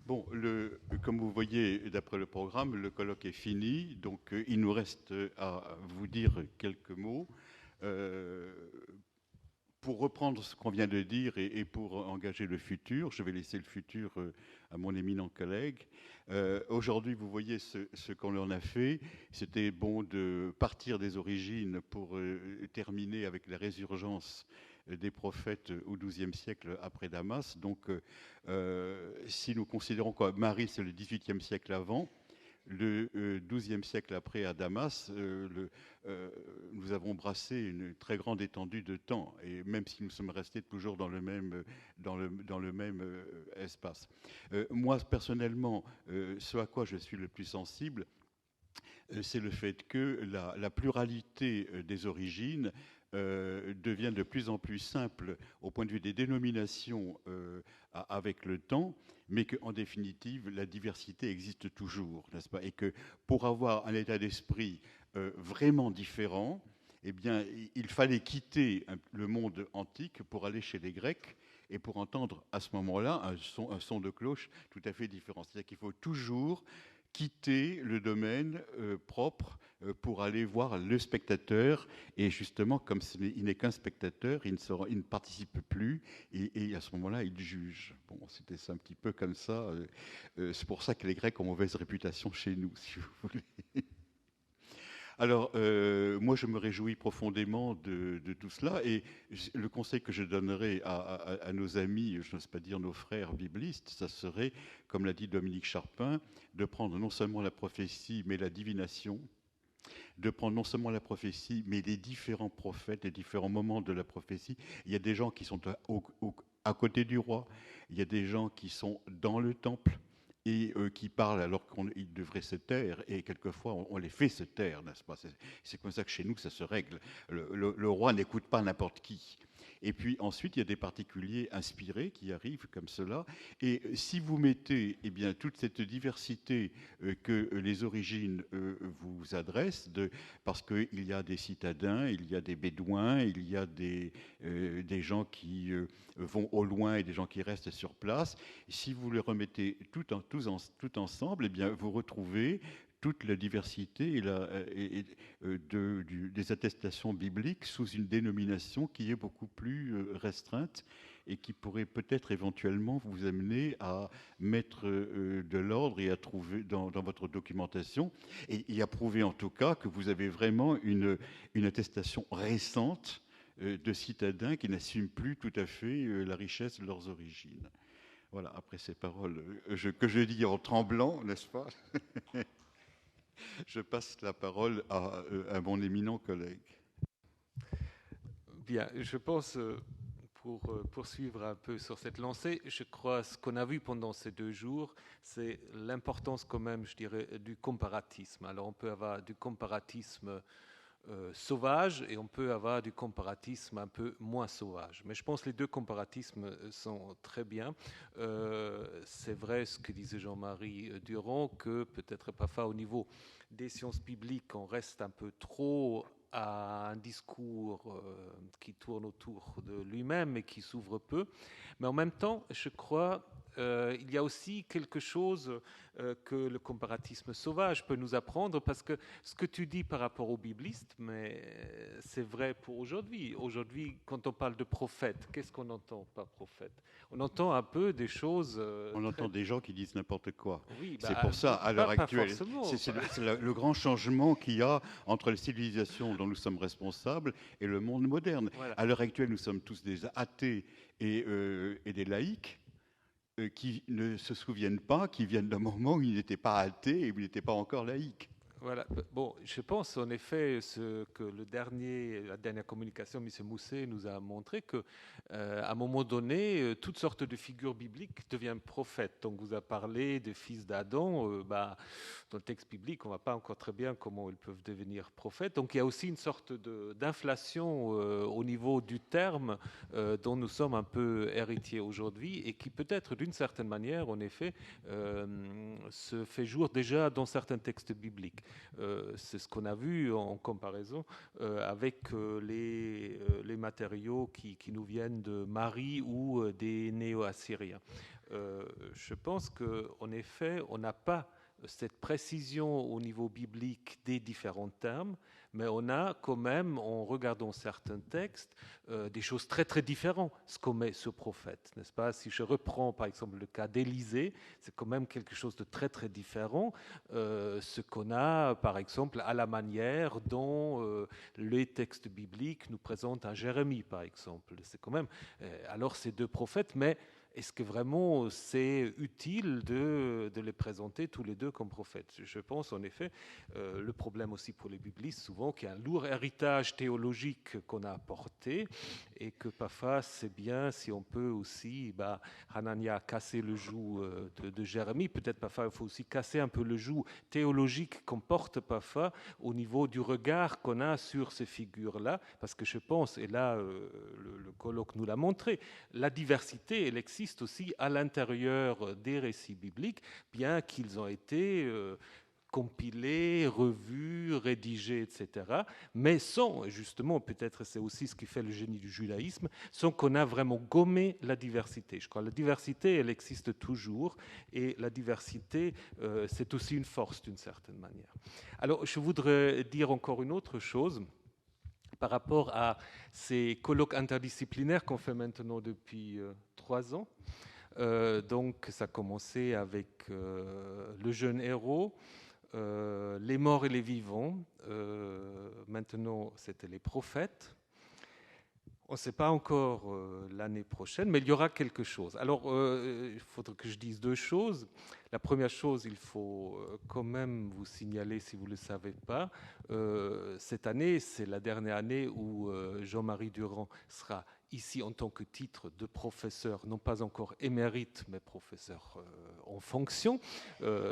Bon, comme vous voyez d'après le programme, le colloque est fini, donc il nous reste à vous dire quelques mots. Euh, pour reprendre ce qu'on vient de dire et pour engager le futur, je vais laisser le futur à mon éminent collègue. Aujourd'hui, vous voyez ce qu'on en a fait. C'était bon de partir des origines pour terminer avec la résurgence des prophètes au XIIe siècle après Damas. Donc, si nous considérons que Marie, c'est le XVIIIe siècle avant, le XIIe siècle après à Damas, nous avons brassé une très grande étendue de temps, et même si nous sommes restés toujours dans le même, dans le même espace. Moi, personnellement, ce à quoi je suis le plus sensible, c'est le fait que la pluralité des origines devient de plus en plus simple au point de vue des dénominations avec le temps, mais qu'en définitive, la diversité existe toujours, n'est-ce pas? Et que pour avoir un état d'esprit vraiment différent, eh bien, il fallait quitter le monde antique pour aller chez les Grecs et pour entendre à ce moment-là un son de cloche tout à fait différent. C'est-à-dire qu'il faut toujours quitter le domaine propre pour aller voir le spectateur. Et justement, comme il n'est qu'un spectateur, il ne participe plus. Et à ce moment-là, il juge. Bon, c'était ça un petit peu comme ça. C'est pour ça que les Grecs ont mauvaise réputation chez nous, si vous voulez. Alors, moi, je me réjouis profondément de tout cela. Et le conseil que je donnerais à nos amis, je n'ose pas dire nos frères biblistes, ça serait, comme l'a dit Dominique Charpin, de prendre non seulement la prophétie, mais la divination, de prendre non seulement la prophétie, mais les différents prophètes, les différents moments de la prophétie. Il y a des gens qui sont à côté du roi, il y a des gens qui sont dans le temple, et qui parlent alors qu'ils devraient se taire, et quelquefois on les fait se taire, n'est-ce pas? C'est comme ça que chez nous ça se règle. Le roi n'écoute pas n'importe qui. Et puis ensuite, il y a des particuliers inspirés qui arrivent comme cela. Et si vous mettez eh bien, toute cette diversité que les origines vous adressent, parce qu'il y a des citadins, il y a des bédouins, il y a des gens qui vont au loin et des gens qui restent sur place, si vous les remettez tout ensemble, eh bien, vous retrouvez toute la diversité des attestations bibliques sous une dénomination qui est beaucoup plus restreinte et qui pourrait peut-être éventuellement vous amener à mettre de l'ordre et à trouver dans votre documentation et à prouver en tout cas que vous avez vraiment une attestation récente de citadins qui n'assument plus tout à fait la richesse de leurs origines. Voilà, après ces paroles que je dis en tremblant, n'est-ce pas? Je passe la parole à mon éminent collègue. Bien, je pense, pour poursuivre un peu sur cette lancée, je crois ce qu'on a vu pendant ces 2 jours, c'est l'importance quand même, je dirais, du comparatisme. Alors on peut avoir du comparatisme sauvage et on peut avoir du comparatisme un peu moins sauvage. Mais je pense que les 2 comparatismes sont très bien. C'est vrai ce que disait Jean-Marie Durand, que peut-être parfois au niveau des sciences bibliques, on reste un peu trop à un discours qui tourne autour de lui-même et qui s'ouvre peu. Mais en même temps, je crois il y a aussi quelque chose que le comparatisme sauvage peut nous apprendre, parce que ce que tu dis par rapport aux biblistes, mais c'est vrai pour aujourd'hui. Aujourd'hui, quand on parle de prophète, qu'est-ce qu'on entend par prophète? On entend un peu des choses... On entend des gens qui disent n'importe quoi. Oui, c'est pour ça, à l'heure actuelle, c'est le grand changement qu'il y a entre les civilisations dont nous sommes responsables et le monde moderne. Voilà. À l'heure actuelle, nous sommes tous des athées et des laïcs qui ne se souviennent pas, qui viennent d'un moment où ils n'étaient pas athées et où ils n'étaient pas encore laïcs. Voilà. Bon, je pense en effet ce que la dernière communication, M. Mousset nous a montré que, à un moment donné, toutes sortes de figures bibliques deviennent prophètes. Donc, vous a parlé des fils d'Adam. Dans le texte biblique, on ne voit pas encore très bien comment ils peuvent devenir prophètes. Donc, il y a aussi une sorte d'inflation au niveau du terme dont nous sommes un peu héritiers aujourd'hui et qui peut-être, d'une certaine manière, en effet, se fait jour déjà dans certains textes bibliques. c'est ce qu'on a vu en comparaison avec les matériaux qui nous viennent de Mari ou des néo-assyriens. Je pense qu'en effet, on n'a pas cette précision au niveau biblique des différents termes, mais on a quand même, en regardant certains textes, des choses très très différentes, ce qu'on met ce prophète, n'est-ce pas? Si je reprends par exemple le cas d'Élisée, c'est quand même quelque chose de très très différent, ce qu'on a par exemple à la manière dont les textes bibliques nous présentent un Jérémie par exemple. C'est quand même, alors ces deux prophètes, mais est-ce que vraiment c'est utile de les présenter tous les deux comme prophètes? Je pense en effet, le problème aussi pour les biblistes, souvent qu'il y a un lourd héritage théologique qu'on a apporté et que parfois c'est bien si on peut aussi, Hanania a cassé le joug de Jérémie, peut-être parfois il faut aussi casser un peu le joug théologique qu'on porte parfois au niveau du regard qu'on a sur ces figures-là, parce que je pense, et là le colloque nous l'a montré, la diversité, elle existe aussi à l'intérieur des récits bibliques, bien qu'ils ont été compilés, revus, rédigés, etc., mais sans, justement, peut-être c'est aussi ce qui fait le génie du judaïsme, sans qu'on a vraiment gommé la diversité. Je crois que la diversité, elle existe toujours, et la diversité, c'est aussi une force d'une certaine manière. Alors, je voudrais dire encore une autre chose par rapport à ces colloques interdisciplinaires qu'on fait maintenant depuis 3 ans. Donc, ça a commencé avec le jeune héros, les morts et les vivants. Maintenant, c'était les prophètes. On ne sait pas encore l'année prochaine, mais il y aura quelque chose. Alors, il faudrait que je dise 2 choses. La première chose, il faut quand même vous signaler, si vous ne le savez pas, cette année, c'est la dernière année où Jean-Marie Durand sera ici en tant que titre de professeur, non pas encore émérite, mais professeur en fonction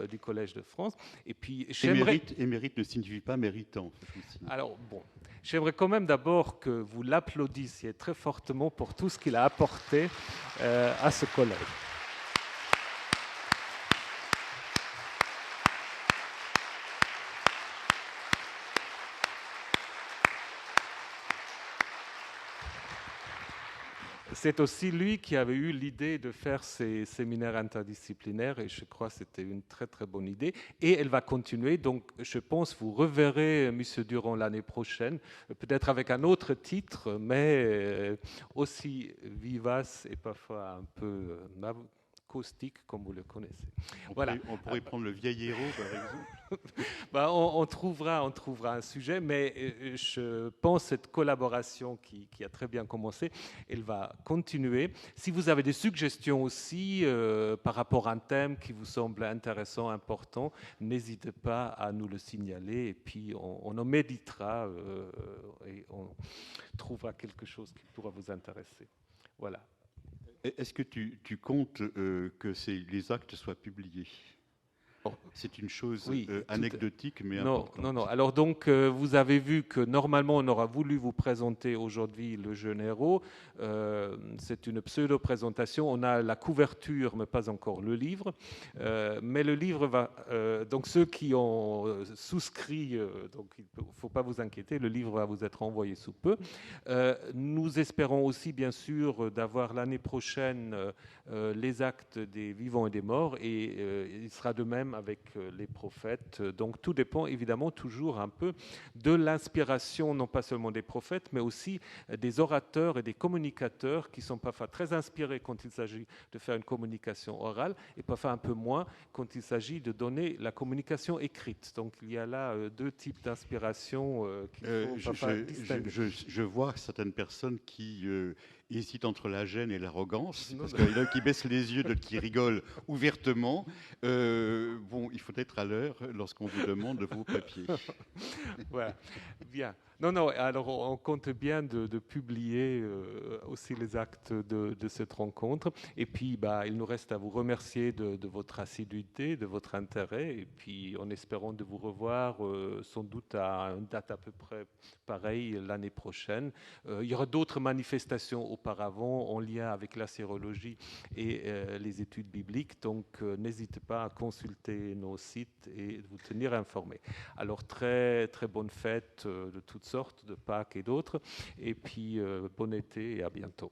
du Collège de France. Et puis, émérite ne signifie pas méritant. Alors, bon, j'aimerais quand même d'abord que vous l'applaudissiez très fortement pour tout ce qu'il a apporté à ce collège. C'est aussi lui qui avait eu l'idée de faire ces séminaires interdisciplinaires et je crois que c'était une très très bonne idée. Et elle va continuer, donc je pense que vous reverrez M. Durand l'année prochaine, peut-être avec un autre titre, mais aussi vivace et parfois un peu caustique comme vous le connaissez. On pourrait prendre le vieil héros par exemple. On trouvera un sujet, mais je pense que cette collaboration qui a très bien commencé, elle va continuer. Si vous avez des suggestions aussi par rapport à un thème qui vous semble intéressant, important, n'hésitez pas à nous le signaler et puis on en méditera et on trouvera quelque chose qui pourra vous intéresser. Voilà. Est-ce que tu comptes que les actes soient publiés? C'est une chose anecdotique, mais importante. Non. Alors donc, vous avez vu que normalement, on aura voulu vous présenter aujourd'hui le jeune héros. C'est une pseudo-présentation. On a la couverture, mais pas encore le livre. Mais le livre va... donc, ceux qui ont souscrit, donc il ne faut pas vous inquiéter, le livre va vous être envoyé sous peu. Nous espérons aussi, bien sûr, d'avoir l'année prochaine les actes des vivants et des morts. Et il sera de même avec les prophètes. Donc tout dépend évidemment toujours un peu de l'inspiration, non pas seulement des prophètes, mais aussi des orateurs et des communicateurs qui sont parfois très inspirés quand il s'agit de faire une communication orale et parfois un peu moins quand il s'agit de donner la communication écrite. Donc il y a là 2 types d'inspiration qu'il faut parfois distinguer. Je vois certaines personnes qui hésite entre la gêne et l'arrogance, parce qu'il y en a qui baissent les yeux, d'autres qui rigolent ouvertement. Il faut être à l'heure lorsqu'on vous demande vos papiers. Voilà, bien. Non, non, alors on compte bien de publier aussi les actes de cette rencontre. Et puis, bah, il nous reste à vous remercier de votre assiduité, de votre intérêt, et puis en espérant de vous revoir sans doute à une date à peu près pareille l'année prochaine. Il y aura d'autres manifestations auparavant en lien avec la sérologie et les études bibliques, donc n'hésitez pas à consulter nos sites et de vous tenir informés. Alors très très bonne fête de toutes sortes, de Pâques et d'autres, et puis bon été et à bientôt.